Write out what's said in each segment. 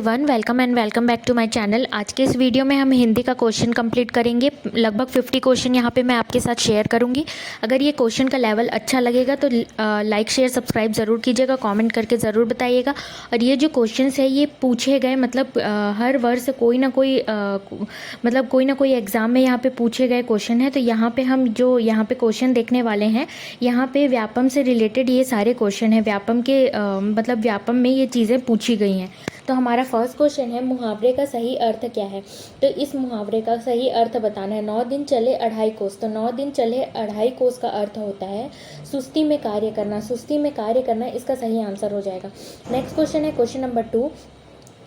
Welcome back to my channel. आज के इस वीडियो में हम हिंदी का क्वेश्चन कंप्लीट करेंगे। लगभग 50 क्वेश्चन यहाँ पे मैं आपके साथ शेयर करूँगी। अगर ये क्वेश्चन का लेवल अच्छा लगेगा तो लाइक शेयर सब्सक्राइब ज़रूर कीजिएगा, कमेंट करके ज़रूर बताइएगा। और ये जो क्वेश्चंस है ये पूछे गए मतलब हर वर्ष कोई ना कोई एग्ज़ाम में यहाँ पे पूछे गए क्वेश्चन है। तो यहाँ पे हम जो यहाँ पे क्वेश्चन देखने वाले हैं, यहाँ पे व्यापम से रिलेटेड ये सारे क्वेश्चन हैं। व्यापम के मतलब व्यापम में ये चीज़ें पूछी गई हैं। तो हमारा फर्स्ट क्वेश्चन है, मुहावरे का सही अर्थ क्या है। तो इस मुहावरे का सही अर्थ बताना है। 9 दिन चले 2.5 कोस। तो 9 दिन चले 2.5 कोस का अर्थ होता है सुस्ती में कार्य करना। सुस्ती में कार्य करना इसका सही आंसर हो जाएगा। नेक्स्ट क्वेश्चन है क्वेश्चन नंबर 2,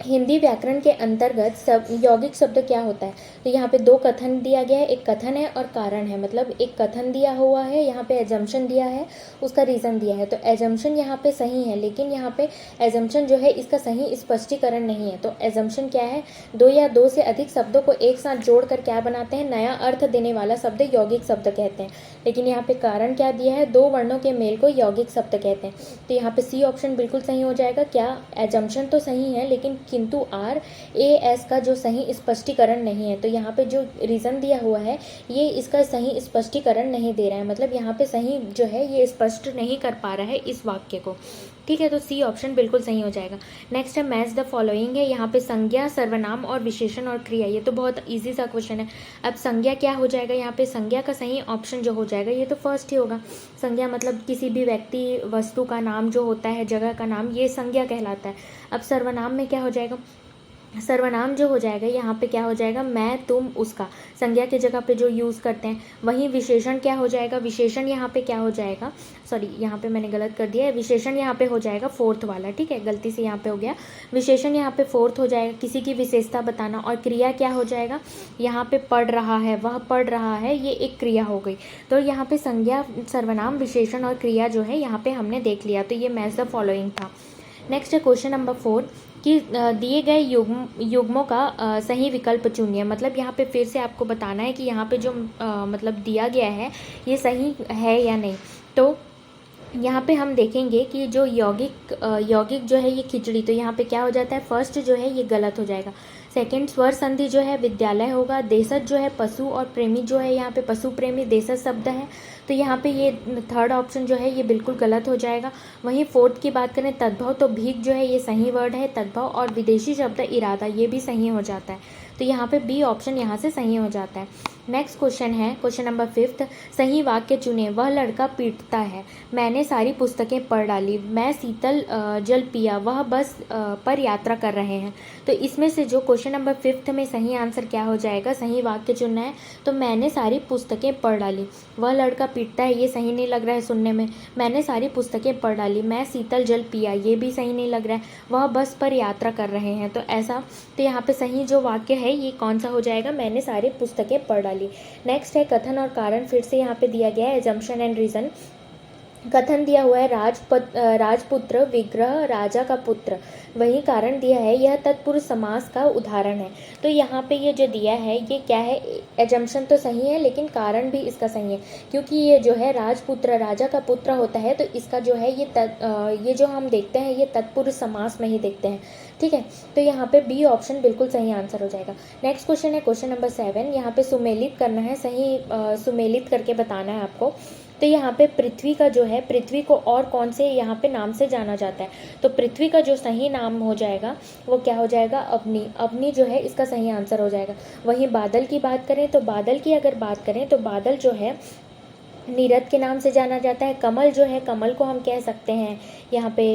हिंदी व्याकरण के अंतर्गत यौगिक शब्द क्या होता है। तो यहाँ पे 2 कथन दिया गया है, एक कथन है और कारण है। मतलब एक कथन दिया हुआ है, यहाँ पे एजम्पशन दिया है, उसका रीज़न दिया है। तो एजम्पशन यहाँ पे सही है, लेकिन यहाँ पे एजम्पशन जो है इसका सही स्पष्टीकरण नहीं है। तो एजम्पशन क्या है, 2 या 2 से अधिक शब्दों को एक साथ जोड़कर क्या बनाते हैं, नया अर्थ देने वाला शब्द यौगिक शब्द कहते हैं। लेकिन यहाँ पे कारण क्या दिया है, 2 वर्णों के मेल को यौगिक शब्द कहते हैं। तो यहाँ पे सी ऑप्शन बिल्कुल सही हो जाएगा। क्या एजम्पशन तो सही है, लेकिन किंतु RAS का जो सही स्पष्टीकरण नहीं है। तो यहाँ पे जो रीज़न दिया हुआ है ये इसका सही स्पष्टीकरण नहीं दे रहा है। मतलब यहाँ पे सही जो है ये स्पष्ट नहीं कर पा रहा है इस वाक्य को। ठीक है, तो सी ऑप्शन बिल्कुल सही हो जाएगा। नेक्स्ट है मैच द फॉलोइंग है। यहाँ पे संज्ञा, सर्वनाम और विशेषण और क्रिया। ये तो बहुत इजी सा क्वेश्चन है। अब संज्ञा क्या हो जाएगा, यहाँ पे संज्ञा का सही ऑप्शन जो हो जाएगा ये तो फर्स्ट ही होगा। संज्ञा मतलब किसी भी व्यक्ति वस्तु का नाम जो होता है, जगह का नाम, ये संज्ञा कहलाता है। अब सर्वनाम में क्या हो जाएगा, सर्वनाम जो हो जाएगा यहाँ पे क्या हो जाएगा, मैं, तुम, उसका, संज्ञा की जगह पे जो यूज़ करते हैं। वहीं विशेषण क्या हो जाएगा, विशेषण यहाँ पे क्या हो जाएगा, सॉरी यहाँ पे मैंने गलत कर दिया है। विशेषण यहाँ पे हो जाएगा फोर्थ वाला, ठीक है, गलती से यहाँ पे हो गया। विशेषण यहाँ पे फोर्थ हो जाएगा, किसी की विशेषता बताना। और क्रिया क्या हो जाएगा, यहाँ पे पढ़ रहा है, वह पढ़ रहा है, ये एक क्रिया हो गई। तो यहाँ पे संज्ञा, सर्वनाम, विशेषण और क्रिया जो है यहाँ पे हमने देख लिया। तो ये मैच द फॉलोइंग था। नेक्स्ट है क्वेश्चन नंबर 4 कि दिए गए युग्मों का सही विकल्प चुनिए। मतलब यहाँ पे फिर से आपको बताना है कि यहाँ पे जो मतलब दिया गया है ये सही है या नहीं। तो यहाँ पे हम देखेंगे कि जो यौगिक जो है ये खिचड़ी, तो यहाँ पे क्या हो जाता है, फर्स्ट जो है ये गलत हो जाएगा। सेकंड स्वर संधि जो है विद्यालय होगा। देशज जो है पशु, और प्रेमी जो है यहाँ पे पशु प्रेमी देशज शब्द है। तो यहाँ पे ये थर्ड ऑप्शन जो है ये बिल्कुल गलत हो जाएगा। वहीं फोर्थ की बात करें तद्भव, तो भीख जो है ये सही वर्ड है तद्भव, और विदेशी शब्द इरादा, ये भी सही हो जाता है। तो यहाँ पे बी ऑप्शन यहाँ से सही हो जाता है। नेक्स्ट क्वेश्चन है क्वेश्चन नंबर 5, सही वाक्य चुने। वह लड़का पीटता है, मैंने सारी पुस्तकें पढ़ डाली, मैं शीतल जल पिया, वह बस पर यात्रा कर रहे हैं। तो इसमें से जो क्वेश्चन नंबर 5 में सही आंसर क्या हो जाएगा, सही वाक्य चुनना है। तो मैंने सारी पुस्तकें पढ़ डाली, वह लड़का पीटता है, ये सही नहीं लग रहा है सुनने में। मैंने सारी पुस्तकें पढ़ डाली, मैं शीतल जल पिया, ये भी सही नहीं लग रहा है। वह बस पर यात्रा कर रहे हैं, तो ऐसा, तो यहाँ पे सही जो वाक्य है ये कौन सा हो जाएगा, मैंने सारी पुस्तकें पढ़ डाली। नेक्स्ट है कथन और कारण। फिर से यहाँ पे दिया गया है एजम्पशन एंड रीजन। कथन दिया हुआ है राजपुत्र विग्रह राजा का पुत्र। वही कारण दिया है यह तत्पुरुष समास का उदाहरण है। तो यहाँ पे ये जो दिया है ये क्या है, एजम्पशन तो सही है लेकिन कारण भी इसका सही है, क्योंकि ये जो है राजपुत्र राजा का पुत्र होता है। तो इसका जो है ये जो हम देखते हैं ये तत्पुरुष समास में ही देखते हैं। ठीक है, तो यहाँ पे बी ऑप्शन बिल्कुल सही आंसर हो जाएगा। नेक्स्ट क्वेश्चन है क्वेश्चन नंबर 7। यहाँ पे सुमेलित करना है, सही सुमेलित करके बताना है आपको। तो यहाँ पे पृथ्वी का जो है, पृथ्वी को और कौन से यहाँ पे नाम से जाना जाता है। तो पृथ्वी का जो सही नाम हो जाएगा वो क्या हो जाएगा, अवनी। अवनी जो है इसका सही आंसर हो जाएगा। वहीं बादल की बात करें तो बादल की अगर बात करें तो बादल जो है नीरद के नाम से जाना जाता है। कमल जो है, कमल को हम कह सकते हैं यहाँ पे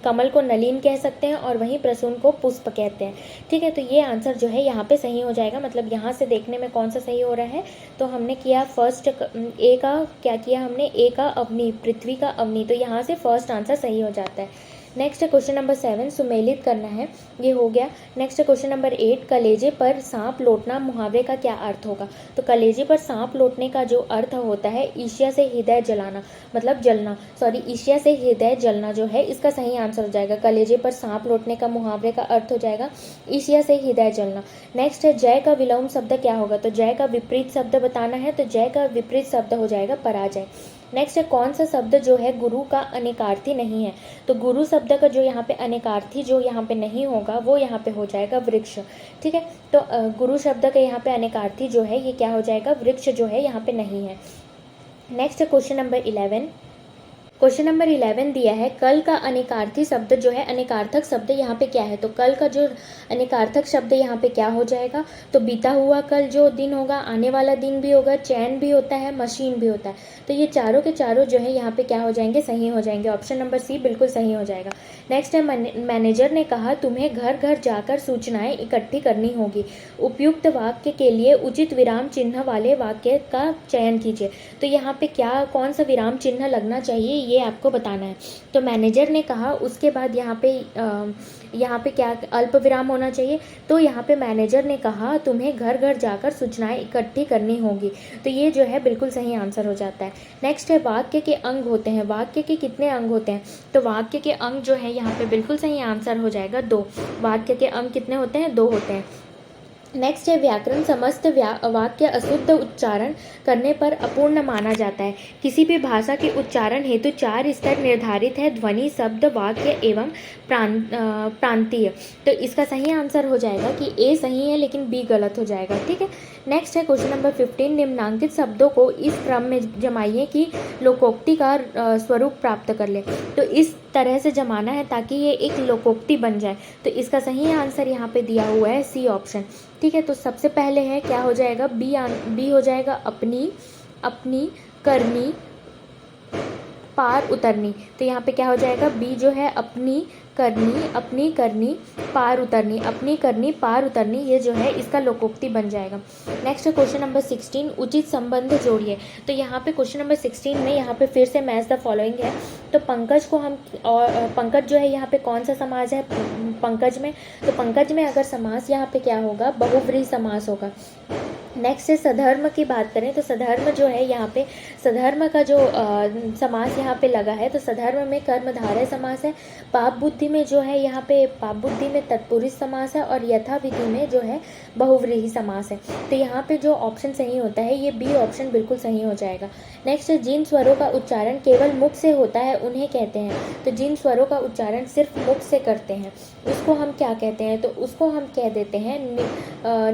कमल को नलीन कह सकते हैं, और वहीं प्रसून को पुष्प कहते हैं। ठीक है, तो ये आंसर जो है यहाँ पे सही हो जाएगा। मतलब यहाँ से देखने में कौन सा सही हो रहा है, तो हमने किया फर्स्ट ए का, क्या किया हमने, ए का अवनी, पृथ्वी का अवनी। तो यहाँ से फर्स्ट आंसर सही हो जाता है। नेक्स्ट है क्वेश्चन नंबर 7, सुमेलित करना है, ये हो गया। नेक्स्ट है क्वेश्चन नंबर 8, कलेजे पर सांप लौटना मुहावरे का क्या अर्थ होगा। तो कलेजे पर सांप लौटने का जो अर्थ होता है, ईर्ष्या से हृदय जलाना, मतलब जलना, सॉरी ईर्ष्या से हृदय जलना जो है इसका सही आंसर हो जाएगा। कलेजे पर सांप लौटने का मुहावरे का अर्थ हो जाएगा ईर्ष्या से हृदय जलना। नेक्स्ट है जय का विलोम शब्द क्या होगा। तो जय का विपरीत शब्द बताना है, तो जय का विपरीत शब्द हो जाएगा पराजय। नेक्स्ट है कौन सा शब्द जो है गुरु का अनेकार्थी नहीं है। तो गुरु शब्द का जो यहाँ पे अनेकार्थी जो यहाँ पे नहीं होगा वो यहाँ पे हो जाएगा वृक्ष। ठीक है, तो गुरु शब्द का यहाँ पे अनेकार्थी जो है ये क्या हो जाएगा, वृक्ष जो है यहाँ पे नहीं है। नेक्स्ट है क्वेश्चन नंबर 11। क्वेश्चन नंबर 11 दिया है कल का अनेकार्थी शब्द जो है, अनेकार्थक शब्द यहाँ पे क्या है। तो कल का जो अनेकार्थक शब्द यहाँ पे क्या हो जाएगा, तो बीता हुआ कल जो दिन होगा, आने वाला दिन भी होगा, चैन भी होता है, मशीन भी होता है। तो ये चारों के चारों जो है यहाँ पे क्या हो जाएंगे, सही हो जाएंगे। ऑप्शन नंबर सी बिल्कुल सही हो जाएगा। नेक्स्ट है मैनेजर ने कहा तुम्हें घर घर जाकर सूचनाएं इकट्ठी करनी होगी। उपयुक्त वाक्य के लिए उचित विराम चिन्ह वाले वाक्य का चयन कीजिए। तो यहाँ पे क्या कौन सा विराम चिन्ह लगना चाहिए ये आपको बताना है। तो मैनेजर ने कहा, उसके बाद यहाँ पे क्या अल्प विराम होना चाहिए। तो यहाँ पे मैनेजर ने कहा तुम्हें घर घर जाकर सूचनाएं इकट्ठी करनी होगी। तो ये जो है बिल्कुल सही आंसर हो जाता है। नेक्स्ट है वाक्य के अंग होते हैं। वाक्य के कितने अंग होते हैं, तो वाक्य के अंग जो है यहाँ पे बिल्कुल सही आंसर हो जाएगा 2। वाक्य के अंग कितने होते हैं, 2 होते हैं। नेक्स्ट है व्याकरण समस्त वाक्य अशुद्ध उच्चारण करने पर अपूर्ण माना जाता है। किसी भी भाषा के उच्चारण हेतु 4 स्तर निर्धारित है, ध्वनि, शब्द, वाक्य एवं प्रांतीय। तो इसका सही आंसर हो जाएगा कि ए सही है लेकिन बी गलत हो जाएगा। ठीक है, नेक्स्ट है क्वेश्चन नंबर 15। निम्नांकित शब्दों को इस क्रम में जमाइए कि लोकोक्ति का स्वरूप प्राप्त कर ले। तो इस तरह से जमाना है ताकि ये एक लोकोक्ति बन जाए। तो इसका सही आंसर यहाँ पे दिया हुआ है सी ऑप्शन। ठीक है, तो सबसे पहले है क्या हो जाएगा, बी हो जाएगा अपनी, अपनी करनी, पार उतरनी। तो यहाँ पे क्या हो जाएगा, बी जो है अपनी करनी पार उतरनी, अपनी करनी पार उतरनी, ये जो है इसका लोकोक्ति बन जाएगा। नेक्स्ट है क्वेश्चन नंबर 16। उचित संबंध जोड़िए। तो यहाँ पे क्वेश्चन नंबर 16 में यहाँ पे फिर से मैच द फॉलोइंग है। तो पंकज को हम, और पंकज जो है यहाँ पे कौन सा समास है पंकज में, तो पंकज में अगर समास यहाँ पे क्या होगा, बहुव्रीहि समास होगा। नेक्स्ट है सधर्म की बात करें तो सधर्म जो है यहाँ पे सधर्म का जो समास यहाँ पे लगा है, तो सधर्म में कर्मधारय समास है। पाप बुद्धि में जो है यहाँ पे पाप बुद्धि में तत्पुरुष समास है, और यथा विधि में जो है बहुव्रीहि समास है। तो यहाँ पे जो ऑप्शन सही होता है ये बी ऑप्शन बिल्कुल सही हो जाएगा। नेक्स्ट है जिन स्वरों का उच्चारण केवल मुख से होता है उन्हें कहते हैं। तो जिन स्वरों का उच्चारण सिर्फ मुख से करते हैं उसको हम क्या कहते हैं, तो उसको हम कह देते हैं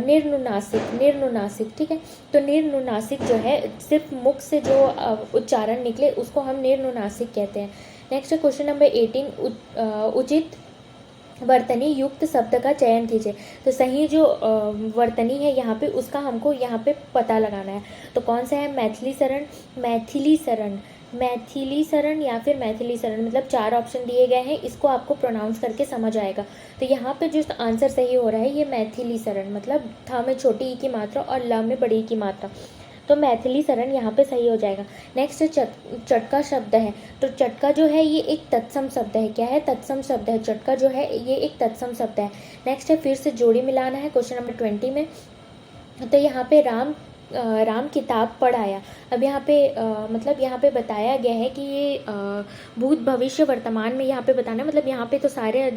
निर्नुनासिक। ठीक है, तो निर्नुनासिक जो है सिर्फ मुख से जो उच्चारण निकले उसको हम निर्नुनासिक कहते हैं। Next question number 18। उचित वर्तनी युक्त शब्द का चयन कीजिए। तो सही जो वर्तनी है यहाँ पे उसका हमको यहाँ पे पता लगाना है। तो कौन सा है, मैथिली शरण या फिर मैथिली शरण, मतलब 4 ऑप्शन दिए गए हैं, इसको आपको प्रोनाउंस करके समझ आएगा। तो यहाँ पे जो आंसर सही हो रहा है ये मैथिली शरण, मतलब थ में छोटी ई की मात्रा और ल में बड़ी ई की मात्रा, तो मैथिली शरण यहाँ पे सही हो जाएगा। नेक्स्ट चटका शब्द है। तो चटका जो है ये एक तत्सम शब्द है। क्या है, तत्सम शब्द है। चटका जो है ये एक तत्सम शब्द है। नेक्स्ट है फिर से जोड़ी मिलाना है क्वेश्चन नंबर 20 में। तो यहाँ पे राम किताब पढ़ आया। अब यहाँ पे मतलब यहाँ पे बताया गया है कि ये भूत भविष्य वर्तमान में यहाँ पे बताना है, मतलब यहाँ पे तो सारे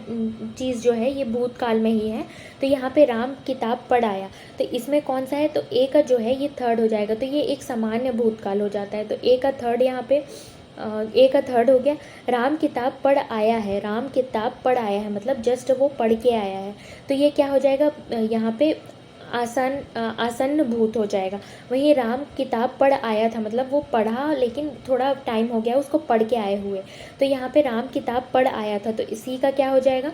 चीज़ जो है ये भूतकाल में ही है। तो यहाँ पे राम किताब पढ़ आया, तो इसमें कौन सा है, तो ए का जो है ये थर्ड हो जाएगा। तो ये एक सामान्य भूतकाल हो जाता है। तो ए का थर्ड यहाँ पे ए का थर्ड हो गया। राम किताब पढ़ आया है, राम किताब पढ़ आया है मतलब जस्ट वो पढ़ के आया है। तो ये क्या हो जाएगा, यहाँ पे आसन्न भूत हो जाएगा। वहीं राम किताब पढ़ आया था मतलब वो पढ़ा लेकिन थोड़ा टाइम हो गया उसको पढ़ के आए हुए। तो यहाँ पे राम किताब पढ़ आया था, तो इसी का क्या हो जाएगा,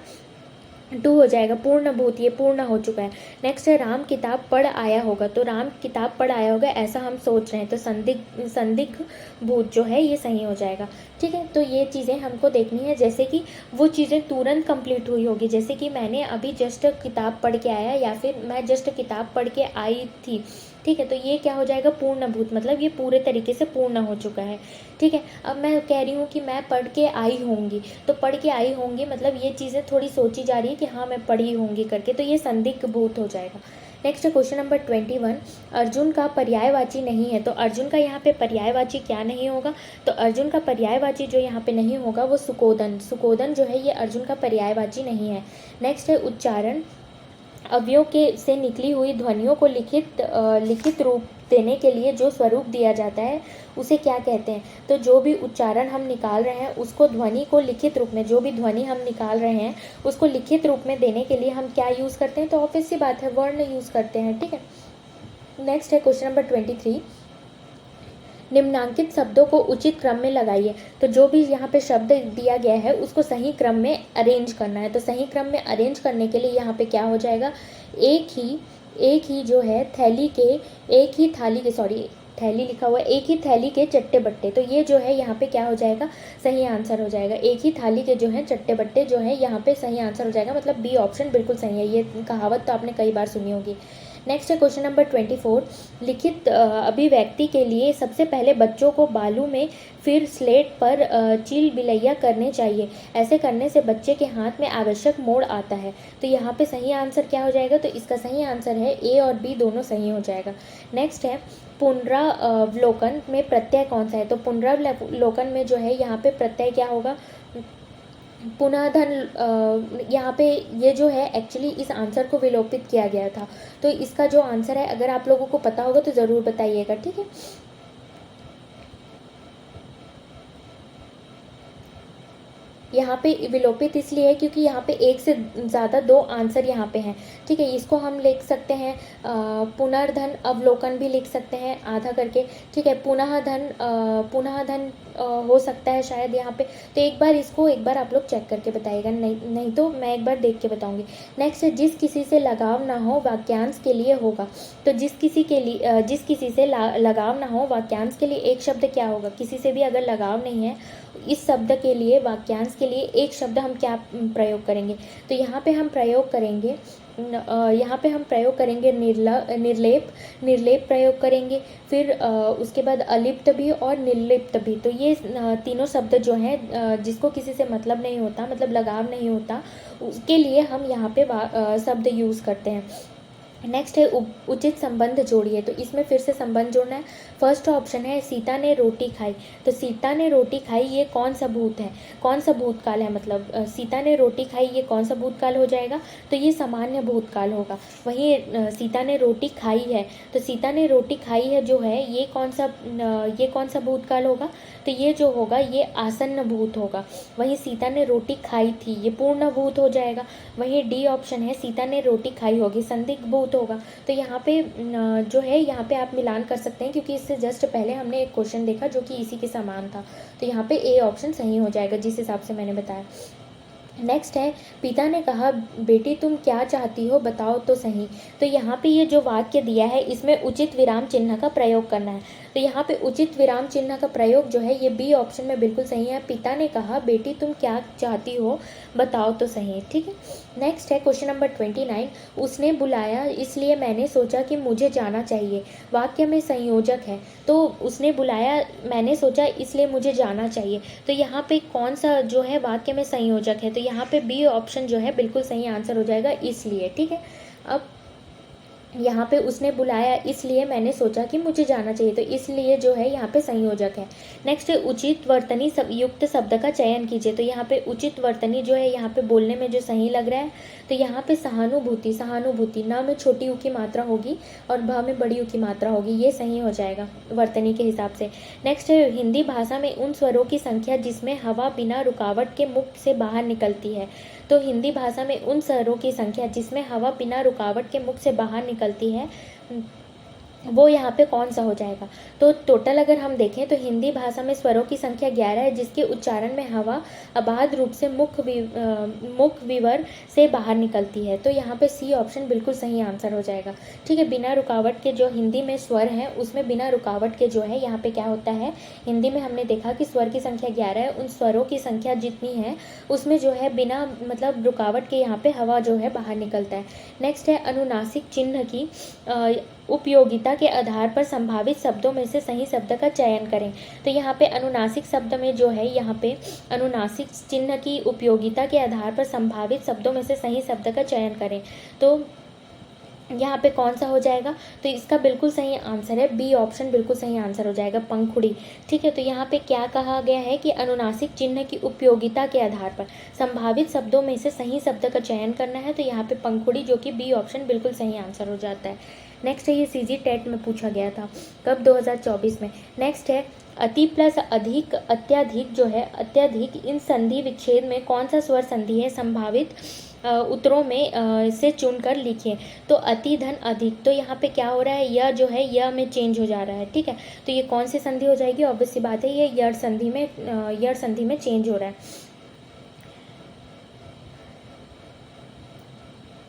2 हो जाएगा। पूर्ण भूत, ये पूर्ण हो चुका है। नेक्स्ट है राम किताब पढ़ आया होगा। तो राम किताब पढ़ आया होगा ऐसा हम सोच रहे हैं, तो संदिग्ध भूत जो है ये सही हो जाएगा। ठीक है, तो ये चीज़ें हमको देखनी है, जैसे कि वो चीज़ें तुरंत कंप्लीट हुई होगी, जैसे कि मैंने अभी जस्ट किताब पढ़ के आया या फिर मैं जस्ट किताब पढ़ के आई थी। ठीक है, तो ये क्या हो जाएगा, पूर्ण भूत, मतलब ये पूरे तरीके से पूर्ण हो चुका है। ठीक है, अब मैं कह रही हूँ कि मैं पढ़ के आई होंगी, तो पढ़ के आई होंगी मतलब ये चीज़ें थोड़ी सोची जा रही है कि हाँ मैं पढ़ी होंगी करके, तो ये संदिग्ध भूत हो जाएगा। Next question number 21। अर्जुन का पर्यायवाची नहीं है। तो अर्जुन का यहाँ पे पर्यायवाची क्या नहीं होगा, तो अर्जुन का पर्यायवाची जो यहाँ पे नहीं होगा वो सुकोदन जो है ये अर्जुन का पर्यायवाची नहीं है। नेक्स्ट है उच्चारण अवयव के से निकली हुई ध्वनियों को लिखित रूप देने के लिए जो स्वरूप दिया जाता है उसे क्या कहते हैं। तो जो भी उच्चारण हम निकाल रहे हैं उसको ध्वनि को लिखित रूप में, जो भी ध्वनि हम निकाल रहे हैं उसको लिखित रूप में देने के लिए हम क्या यूज़ करते हैं, तो ऑब्वियस सी बात है वर्ण यूज़ करते हैं। ठीक है, नेक्स्ट है क्वेश्चन नंबर 23। निम्नांकित शब्दों को उचित क्रम में लगाइए। तो जो भी यहाँ पे शब्द दिया गया है उसको सही क्रम में अरेंज करना है। तो सही क्रम में अरेंज करने के लिए यहाँ पे क्या हो जाएगा, एक ही जो है थैली के, एक ही थाली के, सॉरी थैली लिखा हुआ है, एक ही थैली के चट्टे बट्टे। तो ये जो है यहाँ पे क्या हो जाएगा, सही आंसर हो जाएगा। एक ही थाली के जो है चट्टे बट्टे जो है यहाँ पे सही आंसर हो जाएगा, मतलब बी ऑप्शन बिल्कुल सही है। ये कहावत तो आपने कई बार सुनी होगी। नेक्स्ट है क्वेश्चन नंबर 24। लिखित अभिव्यक्ति के लिए सबसे पहले बच्चों को बालू में फिर स्लेट पर चील बिलैया करने चाहिए। ऐसे करने से बच्चे के हाथ में आवश्यक मोड़ आता है। तो यहाँ पे सही आंसर क्या हो जाएगा, तो इसका सही आंसर है ए और बी दोनों सही हो जाएगा। नेक्स्ट है पुनरावलोकन में प्रत्यय कौन सा है। तो पुनरावलोकन में जो है यहाँ पे प्रत्यय क्या होगा, पुनः धन। यहाँ पे ये जो है एक्चुअली इस आंसर को विलोपित किया गया था। तो इसका जो आंसर है अगर आप लोगों को पता होगा तो ज़रूर बताइएगा। ठीक है, यहाँ पे विलोपित इसलिए है क्योंकि यहाँ पे एक से ज़्यादा दो आंसर यहाँ पे हैं। ठीक है, इसको हम लिख सकते हैं पुनर्धन अवलोकन भी लिख सकते हैं आधा करके। ठीक है, पुनः धन हो सकता है शायद यहाँ पे। तो एक बार आप लोग चेक करके बताइएगा, नहीं तो मैं एक बार देख के बताऊंगी। नेक्स्ट है जिस किसी से लगाव ना हो वाक्यांश के लिए होगा। तो जिस किसी से लगाव ना हो वाक्यांश के लिए एक शब्द क्या होगा। किसी से भी अगर लगाव नहीं है, इस शब्द के लिए वाक्यांश के लिए एक शब्द हम क्या प्रयोग करेंगे, तो यहाँ पे हम प्रयोग करेंगे निर्लेप प्रयोग करेंगे। फिर उसके बाद अलिप्त भी और निर्लिप्त भी। तो ये तीनों शब्द जो हैं जिसको किसी से मतलब नहीं होता, मतलब लगाव नहीं होता, उसके लिए हम यहाँ पे शब्द यूज़ करते हैं। नेक्स्ट है उचित संबंध जोड़िए। तो इसमें फिर से संबंध जोड़ना है। फर्स्ट ऑप्शन है सीता ने रोटी खाई। तो सीता ने रोटी खाई ये कौन सा भूत है, कौन सा भूतकाल है, मतलब सीता ने रोटी खाई ये कौन सा भूतकाल हो जाएगा, तो ये सामान्य भूतकाल होगा। वहीं सीता ने रोटी खाई है, तो सीता ने रोटी खाई है जो है ये कौन सा भूतकाल होगा, तो ये जो होगा ये आसन्न भूत होगा। वहीं सीता ने रोटी खाई थी ये पूर्ण भूत हो जाएगा। वहीं डी ऑप्शन है सीता ने रोटी खाई होगी संदिग्ध भूत होगा। तो यहाँ पे जो है यहाँ पे आप मिलान कर सकते हैं क्योंकि इससे जस्ट पहले हमने एक क्वेश्चन देखा जो कि इसी के समान था। तो यहाँ पे ए ऑप्शन सही हो जाएगा जिस हिसाब से मैंने बताया। नेक्स्ट है पिता ने कहा बेटी तुम क्या चाहती हो बताओ तो सही। तो यहाँ पे ये जो वाक्य दिया है इसमें उचित विराम चिन्ह का प्रयोग करना है। तो यहाँ पे उचित विराम चिन्ह का प्रयोग जो है ये बी ऑप्शन में बिल्कुल सही है। पिता ने कहा बेटी तुम क्या चाहती हो बताओ तो सही। ठीक है, नेक्स्ट है क्वेश्चन नंबर 29। उसने बुलाया इसलिए मैंने सोचा कि मुझे जाना चाहिए। वाक्य में संयोजक है, तो उसने बुलाया मैंने सोचा इसलिए मुझे जाना चाहिए। तो यहाँ पे कौन सा जो है वाक्य में संयोजक है, तो यहाँ पे बी ऑप्शन जो है बिल्कुल सही आंसर हो जाएगा इसलिए। ठीक है, अब यहाँ पे उसने बुलाया इसलिए मैंने सोचा कि मुझे जाना चाहिए, तो इसलिए जो है यहाँ पे संयोजक है। नेक्स्ट है उचित वर्तनी युक्त शब्द का चयन कीजिए। तो यहाँ पे उचित वर्तनी जो है यहाँ पे बोलने में जो सही लग रहा है, तो यहाँ पे सहानुभूति न में छोटी ऊ की मात्रा होगी और भ में बड़ी ऊ की मात्रा होगी, ये सही हो जाएगा वर्तनी के हिसाब से। नेक्स्ट है हिंदी भाषा में उन स्वरों की संख्या जिसमें हवा बिना रुकावट के मुख से बाहर निकलती है। तो हिंदी भाषा में उन स्वरों की संख्या जिसमें हवा बिना रुकावट के मुख से बाहर निकलती है वो यहाँ पे कौन सा हो जाएगा। तो टोटल अगर हम देखें तो हिंदी भाषा में स्वरों की संख्या 11 है जिसके उच्चारण में हवा अबाध रूप से मुख विवर से बाहर निकलती है। तो यहाँ पे सी ऑप्शन बिल्कुल सही आंसर हो जाएगा। ठीक है, बिना रुकावट के जो हिंदी में स्वर हैं उसमें बिना रुकावट के जो है यहाँ पे क्या होता है, हिंदी में हमने देखा कि स्वर की संख्या 11 है, उन स्वरों की संख्या जितनी है उसमें जो है बिना मतलब रुकावट के यहाँ पे हवा जो है बाहर निकलता है। नेक्स्ट है अनुनासिक चिन्ह की उपयोगिता के आधार पर संभावित शब्दों में से सही शब्द का चयन करें। तो यहाँ पे अनुनासिक शब्द में जो है यहाँ पे अनुनासिक चिन्ह की उपयोगिता के आधार पर संभावित शब्दों में से सही शब्द का चयन करें। तो यहाँ पे कौन सा हो जाएगा, तो इसका बिल्कुल सही आंसर है बी ऑप्शन, बिल्कुल सही आंसर हो जाएगा पंखुड़ी। ठीक है, तो यहाँ पे क्या कहा गया है कि अनुनासिक चिन्ह की उपयोगिता के आधार पर संभावित शब्दों में से सही शब्द का चयन करना है, तो यहाँ पे पंखुड़ी जो कि बी ऑप्शन बिल्कुल सही आंसर हो जाता है। नेक्स्ट है, ये सीजी टेट में पूछा गया था कब, 2024 में। नेक्स्ट है, अति प्लस अधिक अत्यधिक जो है, अत्यधिक इन संधि विच्छेद में कौन सा स्वर संधि है, संभावित उत्तरों में से चुनकर लिखिए। तो अति धन अधिक, तो यहाँ पे क्या हो रहा है, य जो है य में चेंज हो जा रहा है। ठीक है, तो ये कौन सी संधि हो जाएगी, ऑब्वियस सी बात है ये यड़ संधि में चेंज हो रहा है।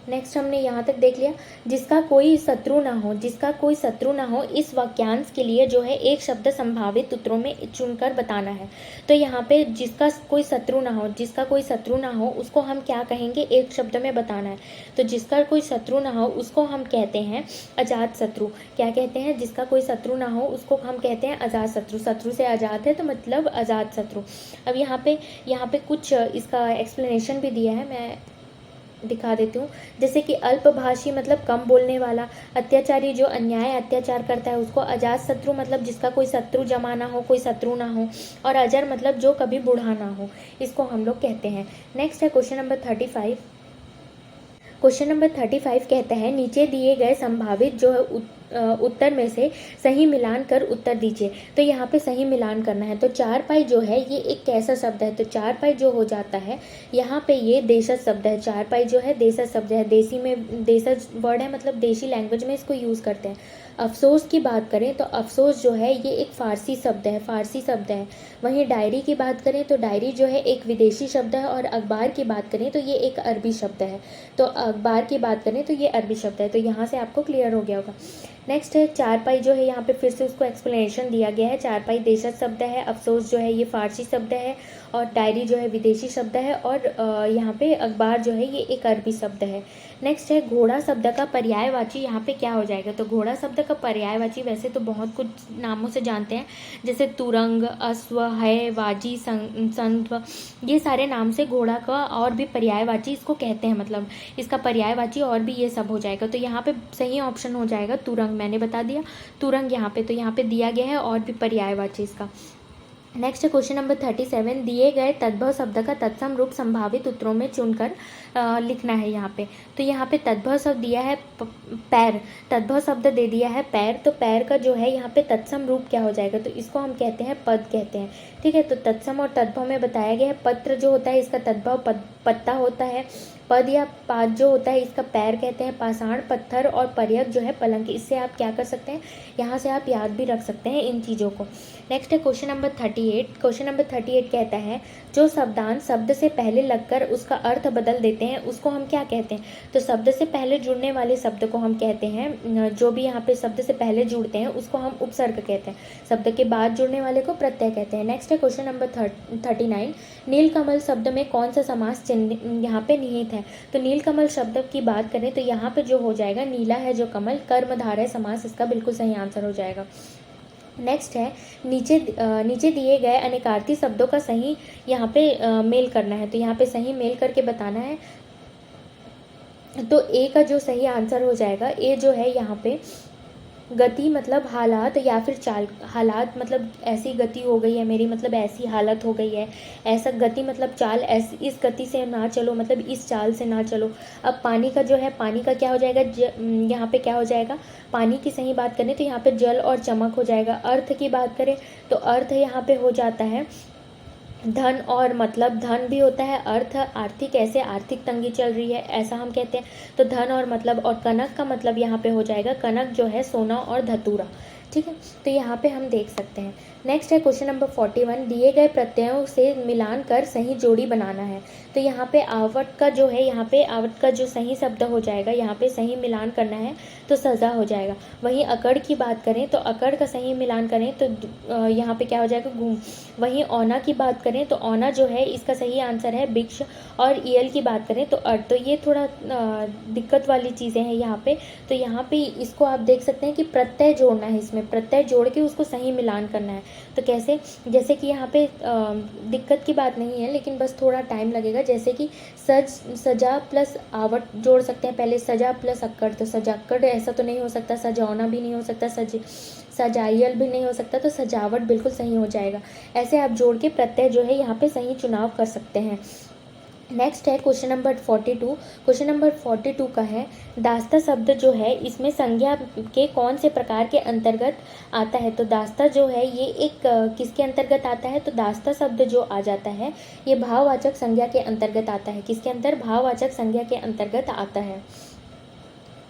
नेक्स्ट हमने यहाँ तक देख लिया, जिसका कोई शत्रु ना हो, जिसका कोई शत्रु ना हो, इस वाक्यांश के लिए जो है एक शब्द संभावित उत्तरों में चुनकर बताना है। तो यहाँ पे जिसका कोई शत्रु ना हो, जिसका कोई शत्रु ना हो उसको हम क्या कहेंगे, एक शब्द में बताना है। तो जिसका कोई शत्रु ना हो उसको हम कहते हैं अजात शत्रु। क्या कहते हैं, जिसका कोई शत्रु ना हो उसको हम कहते हैं अजात शत्रु। शत्रु से आजाद है तो मतलब अजात शत्रु। अब यहाँ पे कुछ इसका एक्सप्लेनेशन भी दिया है, मैं दिखा देती हूँ। जैसे कि अल्पभाषी मतलब कम बोलने वाला, अत्याचारी जो अन्याय अत्याचार करता है उसको, अजात शत्रु मतलब जिसका कोई शत्रु जमा ना हो, कोई शत्रु ना हो, और अजर मतलब जो कभी बूढ़ा ना हो, इसको हम लोग कहते हैं। नेक्स्ट है क्वेश्चन नंबर 35। क्वेश्चन नंबर 35 कहता है, नीचे दिए गए संभावित जो है उत्तर में से सही मिलान कर उत्तर दीजिए। तो यहाँ पे सही मिलान करना है। तो चारपाई जो है ये एक कैसा शब्द है, तो चारपाई जो हो जाता है यहाँ पे ये देशज शब्द है। चारपाई जो है देशज शब्द है, देसी में देशज वर्ड है, मतलब देशी लैंग्वेज में इसको यूज़ करते हैं। अफसोस की बात करें तो अफसोस जो है ये एक फ़ारसी शब्द है, फ़ारसी शब्द है। वहीं डायरी की बात करें तो डायरी जो है एक विदेशी शब्द है, और अखबार की बात करें तो ये एक अरबी शब्द है। तो अखबार की बात करें तो ये अरबी शब्द है। तो यहाँ से आपको क्लियर हो गया होगा। नेक्स्ट है, चारपाई जो है यहाँ पे फिर से उसको एक्सप्लेनेशन दिया गया है। चारपाई देशज शब्द है, अफसोस जो है ये फ़ारसी शब्द है, और डायरी जो है विदेशी शब्द है, और यहाँ पे अखबार जो है ये एक अरबी शब्द है। नेक्स्ट है, घोड़ा शब्द का पर्यायवाची यहाँ पे क्या हो जाएगा। तो घोड़ा शब्द का पर्यायवाची वैसे तो बहुत कुछ नामों से जानते हैं, जैसे तुरंग, अश्व, है, वाजी, संत्व, ये सारे नाम से घोड़ा का और भी पर्यायवाची इसको कहते हैं, मतलब इसका पर्यायवाची और भी ये सब हो जाएगा। तो यहाँ पे सही ऑप्शन हो जाएगा तुरंग, मैंने बता दिया तुरंग यहाँ पे। तो यहाँ पे दिया गया है और भी पर्यायवाची इसका। नेक्स्ट क्वेश्चन नंबर 37, दिए गए तद्भव शब्द का तत्सम रूप संभावित उत्तरों में चुनकर लिखना है यहाँ पे। तो यहाँ पे तद्भव शब्द दिया है पैर, तद्भव शब्द दे दिया है पैर। तो पैर का जो है यहाँ पे तत्सम रूप क्या हो जाएगा, तो इसको हम कहते हैं पद कहते हैं। ठीक है, तो तत्सम और तद्भव में बताया गया है। पत्र जो होता है इसका तद्भव पत्ता होता है। पद या पाद जो होता है इसका पैर कहते हैं। पाषाण पत्थर, और पर्यक जो है पलंग। इससे आप क्या कर सकते हैं, यहाँ से आप याद भी रख सकते हैं इन चीज़ों को। नेक्स्ट है क्वेश्चन नंबर 38। क्वेश्चन नंबर 38 कहता है, जो शब्दांश शब्द से पहले लगकर उसका अर्थ बदल देते हैं उसको हम क्या कहते हैं। तो शब्द से पहले जुड़ने वाले शब्द को हम कहते हैं, जो भी यहाँ पे शब्द से पहले जुड़ते हैं उसको हम उपसर्ग कहते हैं। शब्द के बाद जुड़ने वाले को प्रत्यय कहते हैं। नेक्स्ट है क्वेश्चन नंबर 39, नीलकमल शब्द में कौन सा समास चिन्ह यहाँ पे निहित है। तो नीलकमल शब्द की बात करें तो यहाँ पे जो हो जाएगा, नीला है जो कमल, कर्मधारय समास इसका बिल्कुल सही आंसर हो जाएगा। नेक्स्ट है, नीचे दिए गए अनेकार्थी शब्दों का सही यहाँ पे मेल करना है। तो यहाँ पे सही मेल करके बताना है। तो ए का जो सही आंसर हो जाएगा, ए जो है यहाँ पे गति मतलब हालात या फिर चाल। हालात मतलब ऐसी गति हो गई है मेरी, मतलब ऐसी हालत हो गई है। ऐसा गति मतलब चाल, ऐसी इस गति से ना चलो, मतलब इस चाल से ना चलो। अब पानी का जो है, पानी का क्या हो जाएगा, यहाँ पे क्या हो जाएगा, पानी की सही बात करें तो यहाँ पे जल और चमक हो जाएगा। अर्थ की बात करें तो अर्थ यहाँ पे हो जाता है धन, और मतलब धन भी होता है अर्थ। आर्थिक, ऐसे आर्थिक तंगी चल रही है ऐसा हम कहते हैं। तो धन और मतलब, और कनक का मतलब यहाँ पे हो जाएगा, कनक जो है सोना और धतूरा। ठीक है, तो यहाँ पे हम देख सकते हैं। नेक्स्ट है क्वेश्चन नंबर 41, दिए गए प्रत्ययों से मिलान कर सही जोड़ी बनाना है। तो यहाँ पे आवट का जो है, यहाँ पे आवट का जो सही शब्द हो जाएगा, यहाँ पे सही मिलान करना है तो सजा हो जाएगा। वहीं अकड़ की बात करें तो अकड़ का सही मिलान करें तो यहाँ पे क्या हो जाएगा, घूम। वहीं औना की बात करें तो औना जो है इसका सही आंसर है भिक्ष, और ईयल की बात करें तो अर्थ। तो ये थोड़ा दिक्कत वाली चीज़ें हैं यहाँ पे। तो यहाँ पे इसको आप देख सकते हैं कि प्रत्यय जोड़ना है, इसमें प्रत्यय जोड़ के उसको सही मिलान करना है। तो कैसे, जैसे कि यहाँ पे दिक्कत की बात नहीं है, लेकिन बस थोड़ा टाइम लगेगा जाएगा, जैसे कि सजा प्लस आवट जोड़ सकते हैं पहले, सजा प्लस अक्कड़, तो सजाक्कड़ ऐसा तो नहीं हो सकता, सजावना भी नहीं हो सकता, सजाइयल भी नहीं हो सकता, तो सजावट बिल्कुल सही हो जाएगा। ऐसे आप जोड़ के प्रत्यय जो है यहाँ पे सही चुनाव कर सकते हैं। नेक्स्ट है क्वेश्चन नंबर 42। क्वेश्चन नंबर 42 का है, दास्ता शब्द जो है इसमें संज्ञा के कौन से प्रकार के अंतर्गत आता है। तो दास्ता जो है ये एक किसके अंतर्गत आता है, तो दास्ता शब्द जो आ जाता है ये भाववाचक संज्ञा के अंतर्गत आता है। किसके अंतर, भाववाचक संज्ञा के अंतर्गत आता है।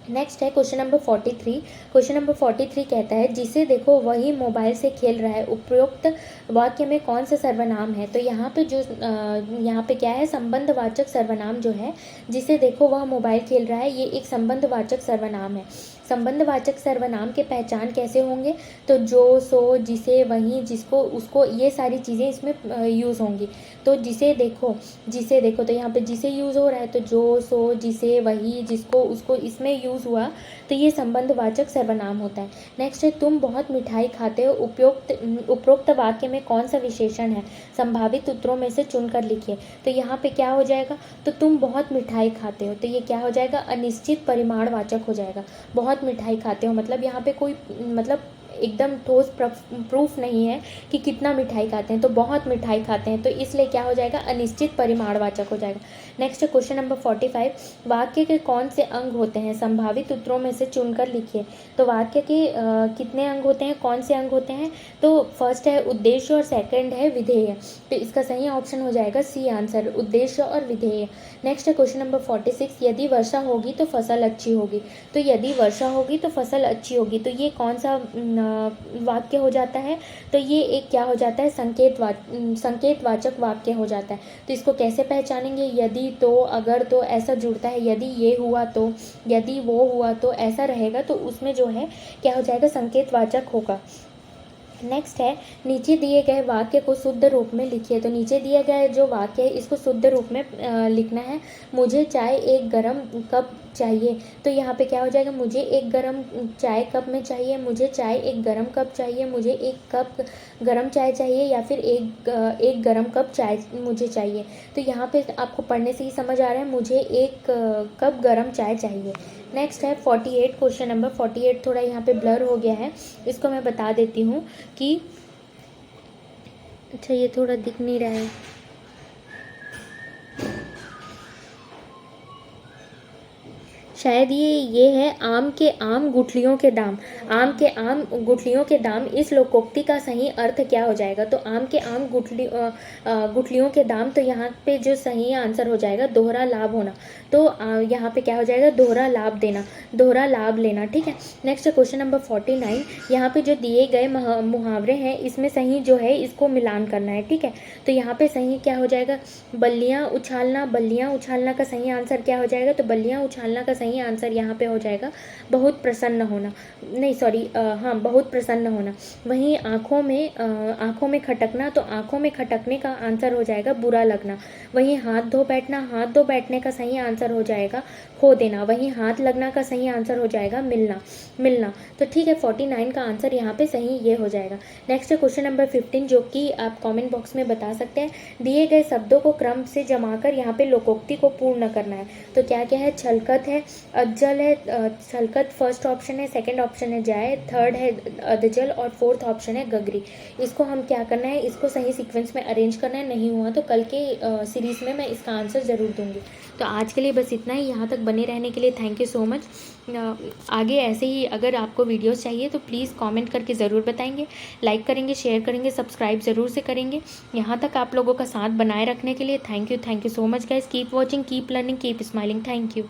नेक्स्ट है क्वेश्चन नंबर 43। क्वेश्चन नंबर 43 कहता है, जिसे देखो वही मोबाइल से खेल रहा है, उपरोक्त वाक्य में कौन सा सर्वनाम है। तो यहाँ पे जो यहाँ पे क्या है, संबंधवाचक सर्वनाम जो है, जिसे देखो वह मोबाइल खेल रहा है, ये एक संबंधवाचक सर्वनाम है। संबंधवाचक सर्वनाम के पहचान कैसे होंगे, तो जो, सो, जिसे, वही, जिसको, उसको, ये सारी चीज़ें इसमें यूज़ होंगी। तो जिसे देखो तो यहाँ पे जिसे यूज़ हो रहा है, तो जो, सो, जिसे, वही, जिसको, उसको इसमें यूज़ हुआ, तो ये संबंधवाचक सर्वनाम होता है। नेक्स्ट है, तुम बहुत मिठाई खाते हो, उपरोक्त वाक्य में कौन सा विशेषण है, संभावित उत्तरों में से चुनकर लिखिए। तो यहाँ पे क्या हो जाएगा, तो तुम बहुत मिठाई खाते हो, तो ये क्या हो जाएगा, अनिश्चित परिमाणवाचक हो जाएगा। बहुत मिठाई खाते हो मतलब यहाँ पे कोई मतलब एकदम ठोस प्रूफ नहीं है कि कितना मिठाई खाते हैं, तो बहुत मिठाई खाते हैं, तो इसलिए क्या हो जाएगा, अनिश्चित परिमाणवाचक हो जाएगा। नेक्स्ट क्वेश्चन नंबर 45, वाक्य के कौन से अंग होते हैं, संभावित उत्तरों में से चुनकर लिखिए। तो वाक्य के कितने अंग होते हैं, कौन से अंग होते हैं, तो फर्स्ट है उद्देश्य और सेकंड है विधेय। तो इसका सही ऑप्शन हो जाएगा सी आंसर, उद्देश्य और विधेय। नेक्स्ट है क्वेश्चन नंबर 46, यदि वर्षा होगी तो फसल अच्छी होगी। तो यदि वर्षा होगी तो फसल अच्छी होगी, तो ये कौन सा वाक्य हो जाता है, तो ये एक क्या हो जाता है, संकेतवाचक वाक्य हो जाता है। तो इसको कैसे पहचानेंगे, यदि, तो, अगर, तो ऐसा जुड़ता है, यदि ये हुआ तो, यदि वो हुआ तो, ऐसा रहेगा, तो उसमें जो है क्या हो जाएगा, संकेतवाचक होगा। नेक्स्ट है, नीचे दिए गए वाक्य को शुद्ध रूप में लिखिए। तो नीचे दिया गया जो वाक्य है इसको शुद्ध रूप में लिखना है। मुझे चाय एक गरम कप चाहिए, तो यहाँ पे क्या हो जाएगा, मुझे एक गरम चाय कप में चाहिए, मुझे चाय एक गरम कप चाहिए, मुझे एक कप गरम चाय चाहिए, या फिर एक गरम कप चाय मुझे चाहिए। तो यहाँ पे आपको पढ़ने से ही समझ आ रहा है, मुझे एक कप गरम चाय चाहिए। नेक्स्ट है 48, क्वेश्चन नंबर 48 थोड़ा यहाँ पे ब्लर हो गया है, इसको मैं बता देती हूँ कि अच्छा ये थोड़ा दिख नहीं रहा है। शायद ये है, आम के आम गुठलियों के दाम, आम के आम गुठलियों के दाम, इस लोकोक्ति का सही अर्थ क्या हो जाएगा। तो आम के आम गुठलियों के दाम, तो यहाँ पे जो सही आंसर हो जाएगा दोहरा लाभ होना। तो यहाँ पे क्या हो जाएगा, दोहरा लाभ देना, दोहरा लाभ लेना। ठीक है। नेक्स्ट क्वेश्चन नंबर 49, यहाँ पे जो दिए गए मुहावरे हैं इसमें सही जो है इसको मिलान करना है। ठीक है। तो यहाँ पे सही क्या हो जाएगा, बल्लियाँ उछालना का सही आंसर क्या हो जाएगा, तो बल्लियाँ उछालना का सही आंसर यहाँ पे हो जाएगा बहुत प्रसन्न होना, नहीं सॉरी हाँ बहुत प्रसन्न होना। वहीं आँखों में खटकना, तो आँखों में खटकने का आंसर हो जाएगा बुरा लगना। वहीं हाथ धो बैठने का सही आंसर हो जाएगा खो देना। वहीं हाथ लगना का सही आंसर हो जाएगा मिलना। तो ठीक है, 49 का आंसर यहाँ पे सही ये हो जाएगा। नेक्स्ट है क्वेश्चन नंबर 15, जो कि आप कमेंट बॉक्स में बता सकते हैं। दिए गए शब्दों को क्रम से जमाकर यहाँ पे लोकोक्ति को पूर्ण करना है। तो क्या क्या है, छलकत है, अज्जल है, छलकत फर्स्ट ऑप्शन है, सेकंड ऑप्शन है जाए, थर्ड है अधजल, और फोर्थ ऑप्शन है गगरी। इसको हम क्या करना है, इसको सही सीक्वेंस में अरेंज करना है। नहीं हुआ तो कल के सीरीज़ में मैं इसका आंसर ज़रूर दूंगी। तो आज के लिए बस इतना ही। यहाँ तक बने रहने के लिए थैंक यू सो मच। आगे ऐसे ही अगर आपको वीडियोस चाहिए तो प्लीज़ कमेंट करके ज़रूर बताएंगे, लाइक करेंगे, शेयर करेंगे, सब्सक्राइब ज़रूर से करेंगे। यहाँ तक आप लोगों का साथ बनाए रखने के लिए thank you so much guys. Keep watching, keep learning, keep smiling. Thank you.